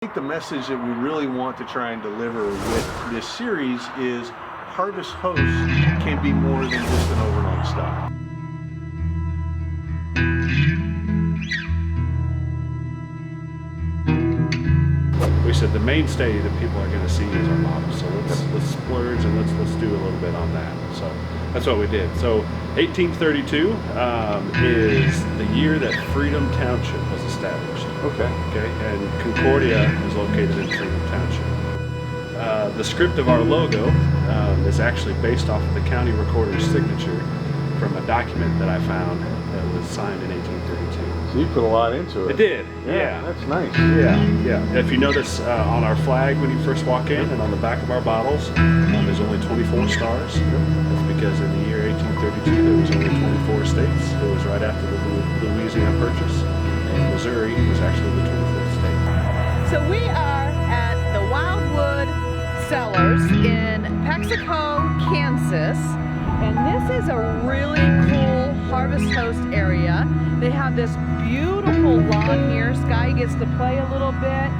I think the message that we really want to try and deliver with this series is Harvest Host can be more than just an overnight stop. We said the mainstay that people are going to see is our model, so let's splurge and let's do a little bit on that. So that's what we did. So 1832 is the year that Freedom Township was established. Okay. Okay, and Concordia is located in Freedom Township. The script of our logo is actually based off of the county recorder's signature from a document that I found that was signed in 1832. So you put a lot into it. It did, yeah. That's nice. Yeah. If you notice on our flag when you first walk in and on the back of our bottles, there's only 24 stars. That's because in the year 1832 there was only 24 states. It was right after the Louisiana Purchase, and Missouri was actually the 24th state. So we are at the Wildwood Cellars in Paxico, Kansas, and this is a really cool Harvest Host area. They have this beautiful lawn here. Sky gets to play a little bit.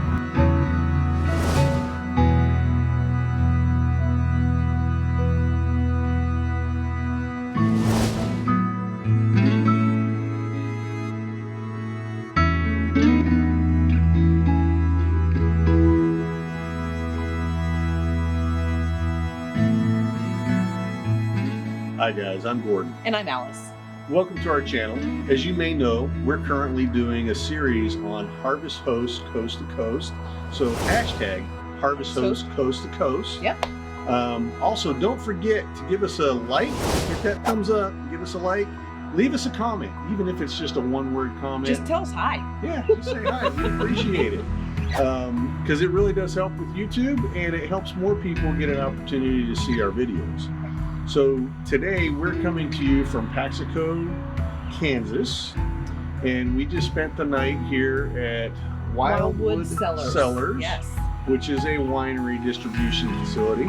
Hi guys, I'm Gordon. And I'm Alice. Welcome to our channel. As you may know, we're currently doing a series on Harvest Host Coast to Coast. So hashtag Harvest Host Coast to Coast. Yep. Also, don't forget to give us a like, hit that thumbs up, give us a like, leave us a comment, even if it's just a one-word comment. Just tell us hi. Yeah, just say hi, we appreciate it. Because it really does help with YouTube, and it helps more people get an opportunity to see our videos. So today we're coming to you from Paxico, Kansas, and we just spent the night here at Wyldewood Cellars, yes, which is a winery distribution facility.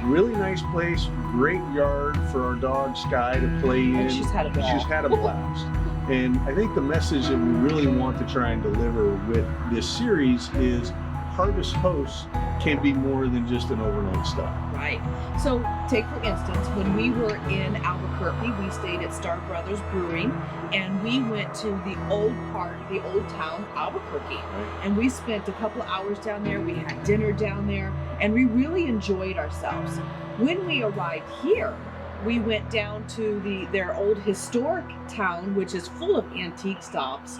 Really nice place, great yard for our dog Sky to play in. And she's had a blast. She's had a blast. And I think the message that we really want to try and deliver with this series is Harvest Hosts can be more than just an overnight stop. Right. So take for instance, when we were in Albuquerque, we stayed at Star Brothers Brewing, and we went to the old town, Albuquerque. Right. And we spent a couple of hours down there. We had dinner down there, and we really enjoyed ourselves. When we arrived here, we went down to their old historic town, which is full of antique stops,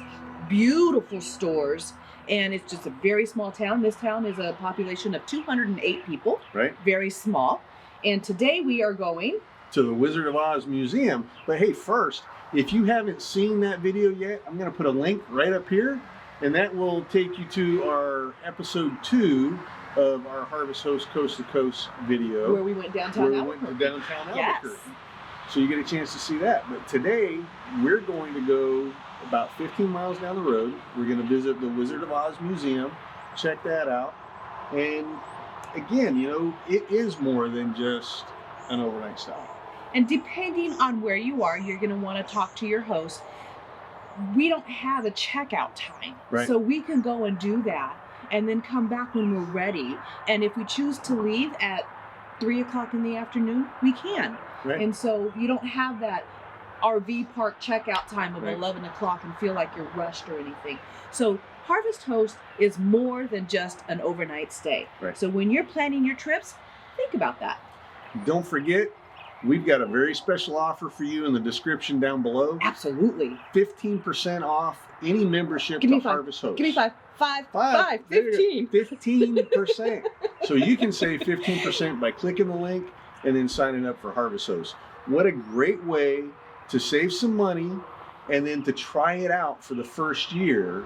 beautiful stores, and it's just a very small town. This town is a population of 208 people. Right. Very small. And today we are going to the Wizard of Oz Museum. But hey, first, if you haven't seen that video yet, I'm going to put a link right up here, and that will take you to our episode 2 of our Harvest Host Coast to Coast video. where we went downtown where we Albuquerque. went to downtown Yes. Albuquerque. So you get a chance to see that. But today, we're going to go about 15 miles down the road. We're going to visit the Wizard of Oz Museum, check that out. And again, you know, it is more than just an overnight stop. And depending on where you are, you're going to want to talk to your host. We don't have a checkout time. Right. So we can go and do that and then come back when we're ready. And if we choose to leave at 3 o'clock in the afternoon, we can. Right. And so you don't have that RV park checkout time of Right. 11 o'clock and feel like you're rushed or anything. So Harvest Host is more than just an overnight stay. Right. So when you're planning your trips, think about that. Don't forget, we've got a very special offer for you in the description down below. Absolutely. 15% off any membership Give to me 5. Harvest Host. Give me 5. 5. There you 15. go. 15%. So you can save 15% by clicking the link and then signing up for Harvest Host. What a great way to save some money and then to try it out for the first year.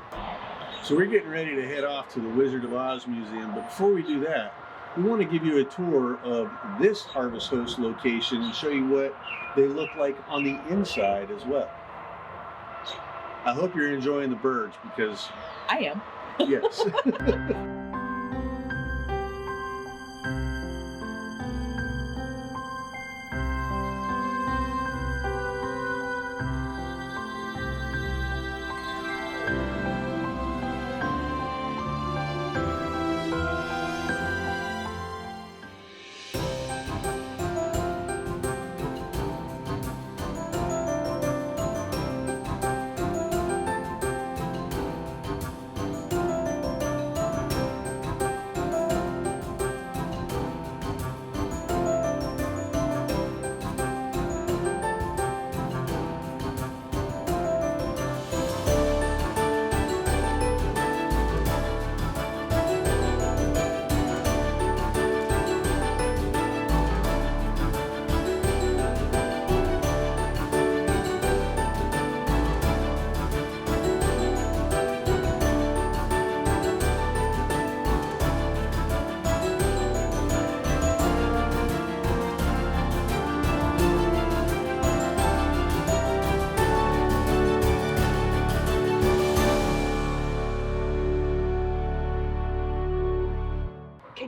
So we're getting ready to head off to the Wizard of Oz Museum, but before we do that, we want to give you a tour of this Harvest Host location and show you what they look like on the inside as well. I hope you're enjoying the birds because, I am. yes.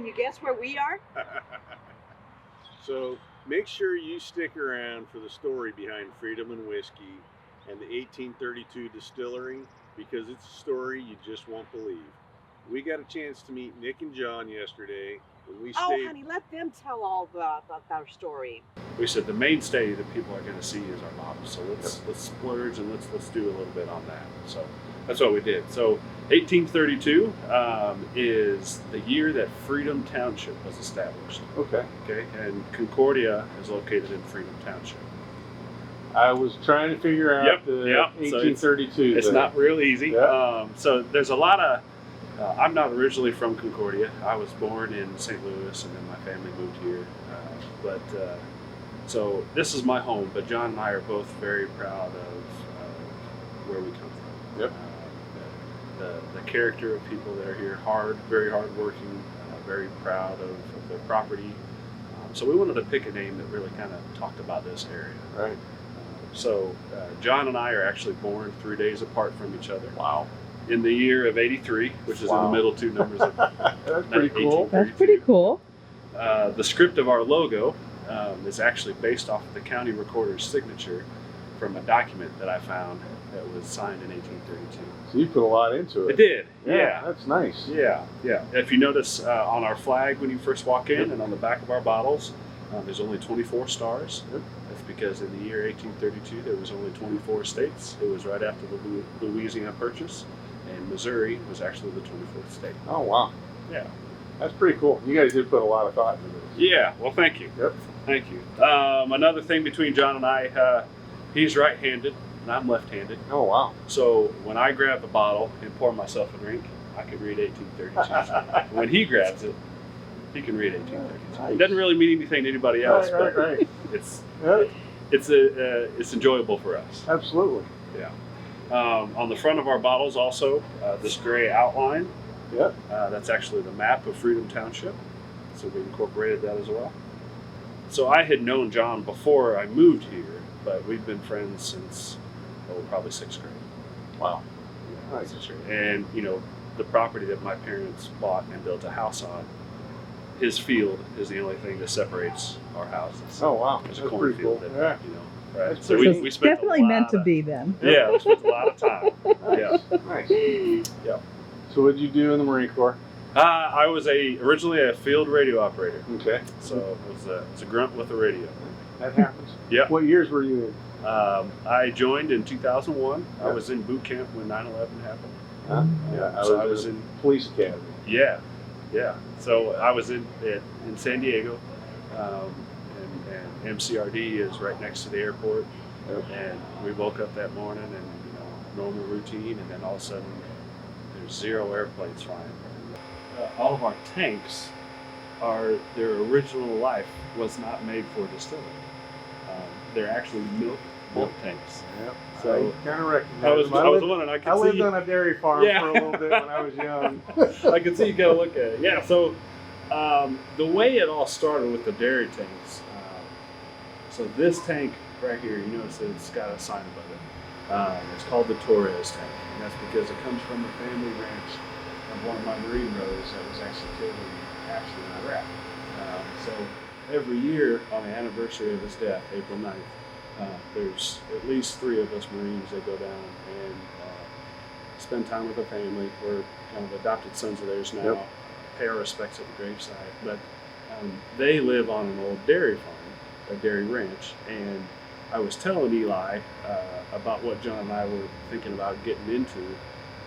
Can you guess where we are? So make sure you stick around for the story behind Freedom and Whiskey and the 1832 Distillery, because it's a story you just won't believe. We got a chance to meet Nick and John yesterday when we Oh, stayed. honey, let them tell all about our story. We said the mainstay that people are going to see is our bottles. So let's splurge and let's do a little bit on that. So that's what we did. So 1832 is the year that Freedom Township was established. Okay. Okay, and Concordia is located in Freedom Township. I was trying to figure out Yep, the yep. 1832. It's not real easy. Yep. So there's a lot of. I'm not originally from Concordia. I was born in St. Louis, and then my family moved here. So this is my home. But John and I are both very proud of where we come from. Yep. The character of people that are here, very hardworking, very proud of their property. So we wanted to pick a name that really kind of talked about this area. Right. So John and I are actually born 3 days apart from each other. Wow. In the year of 83, which is in the middle two numbers of That's pretty cool. That's pretty cool. The script of our logo is actually based off of the county recorder's signature from a document that I found that was signed in 1832. So you put a lot into It it. did, yeah. That's nice. Yeah. If you notice on our flag when you first walk in and on the back of our bottles, there's only 24 stars. Yep. That's because in the year 1832 there was only 24 states. It was right after the Louisiana Purchase, and Missouri was actually the 24th state. Oh, wow. Yeah. That's pretty cool. You guys did put a lot of thought into this. Yeah, well, thank you. Yep. Thank you. Another thing between John and I, he's right-handed and I'm left-handed. Oh, wow. So when I grab the bottle and pour myself a drink, I can read 1832. When he grabs it, he can read 1832. Nice. It doesn't really mean anything to anybody else, Right. but it's enjoyable for us. Absolutely. Yeah. On the front of our bottles also, this gray outline. Yep. That's actually the map of Freedom Township. So we incorporated that as well. So I had known John before I moved here, but we've been friends since probably 6th grade. Wow. Yeah, Nice. 6th grade. And the property that my parents bought and built a house on, his field is the only thing that separates our houses. Oh, wow. There's That's a pretty cool. cornfield Yeah. Right. That's So pretty we spent Definitely a lot meant to of, be then. Yeah, we spent a lot of time. Yeah. Nice. Yeah. So what did you do in the Marine Corps? I was originally a field radio operator, Okay. so it was a grunt with a radio. That happens. Yeah. What years were you in? I joined in 2001. Yeah. I was in boot camp when 9/11 happened. Yeah, So I was in police academy. Yeah. So I was in San Diego, and MCRD is right next to the airport. Yep. And we woke up that morning and normal routine, and then all of a sudden there's 0 airplanes flying. All of our tanks their original life was not made for distilling. They're actually milk tanks. Yep. So I kind of recognize I was them. wondering. I I lived could on a dairy farm Yeah. for a little bit when I was young. see. I could see you gotta look at it. Yeah. So the way it all started with the dairy tanks. So this tank right here, you notice that it's got a sign above it. It's called the Torres tank, and that's because it comes from the family ranch of one of my Marine brothers that was actually killed in Iraq. So every year on the anniversary of his death, April 9th, there's at least 3 of us Marines that go down and spend time with the family. We're kind of adopted sons of theirs now, Yep. pay our respects at the graveside. But they live on an old dairy farm, a dairy ranch, and I was telling Eli about what John and I were thinking about getting into,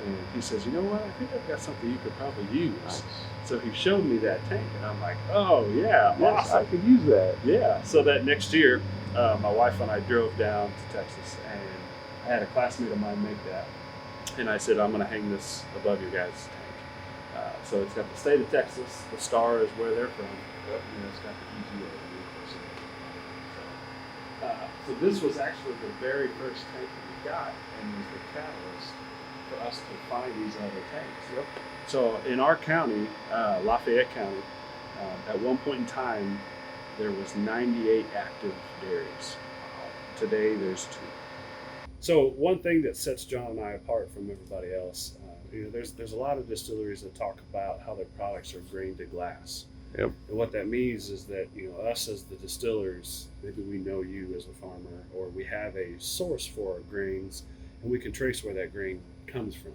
and he says, you know what, I think I've got something you could probably use. Nice. So he showed me that tank, and I'm like, oh yeah, Yes, awesome. I could use that. Yeah, so that next year, my wife and I drove down to Texas, and I had a classmate of mine make that, and I said, I'm going to hang this above your guys' tank. So it's got the state of Texas, the star is where they're from, but it's got the EGA, the University. So this was actually the very first tank that we got, and was the catalyst for us to find these other tanks. Yep. So in our county, Lafayette County, at one point in time, there was 98 active dairies. Today, there's 2. So one thing that sets John and I apart from everybody else there's a lot of distilleries that talk about how their products are grain to glass. Yep. And what that means is that, us as the distillers, maybe we know you as a farmer, or we have a source for our grains, and we can trace where that grain comes from.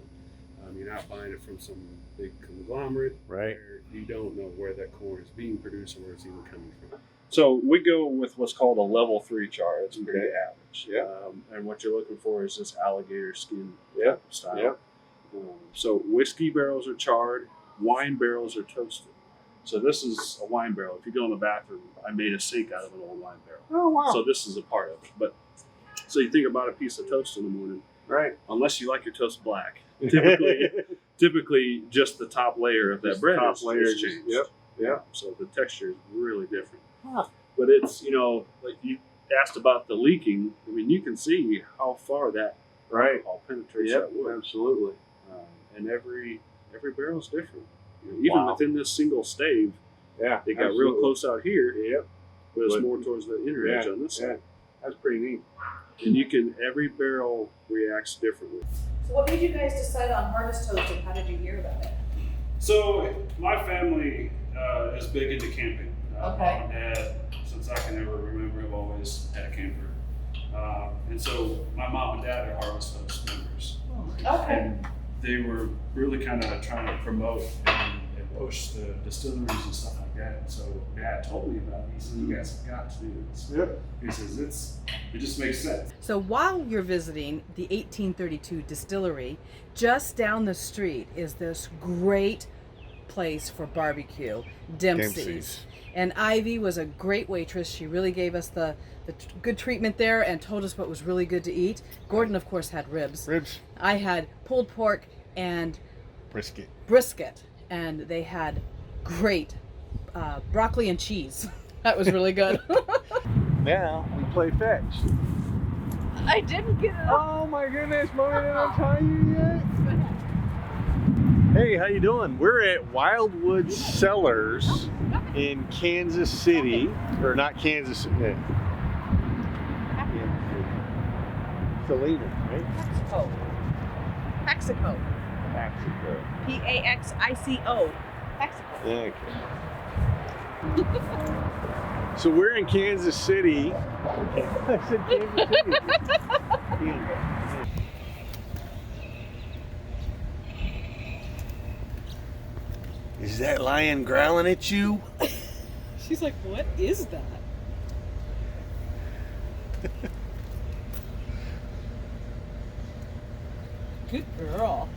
You're not buying it from some big conglomerate, Right. where you don't know where that corn is being produced or where it's even coming from. So we go with what's called a level 3 char. It's pretty average. Yeah. And what you're looking for is this alligator skin style. Yeah. So whiskey barrels are charred, wine barrels are toasted. So this is a wine barrel. If you go in the bathroom, I made a sink out of an old wine barrel. Oh, wow. So this is a part of it. But so you think about a piece of toast in the morning, Right. unless you like your toast black. Typically just the top layer of that Just bread top is layer, changed. yep. Yeah. So the texture is really different. Huh. But it's, like you asked about the leaking. I mean, you can see how far that Right. alcohol penetrates Yep. that wood. Absolutely. And every barrel is different. Even within this single stave, Yeah. it got real close out here. Yep. But it's more towards the inner edge on this side. That's pretty neat. And every barrel reacts differently. So what made you guys decide on harvest toast, and how did you hear about it? So my family is big into camping. Okay. Mom and Dad, since I can ever remember, have always had a camper. And so my mom and dad are Harvest Toast members. Okay. And they were really kind of trying to promote and push the distilleries and stuff like that. And so Dad told me about it. He said, "You guys have got to do this." Yep. He says, it just makes sense. So while you're visiting the 1832 distillery, just down the street is this great place for barbecue, Dempsey's. And Ivy was a great waitress. She really gave us the good treatment there and told us what was really good to eat. Gordon, of course, had ribs. I had pulled pork and brisket. And they had great broccoli and cheese. That was really good. Now we play fetch. I didn't get it. Oh my goodness, Mommy didn't tell you yet? Hey, how you doing? We're at Wildwood Cellars in Kansas City, or not Kansas City. Salinas, right? Mexico. Mexico. Paxico. Mexico. Okay. So we're in Kansas City. I said Kansas City. Is that lion growling at you? She's like, what is that? Good girl.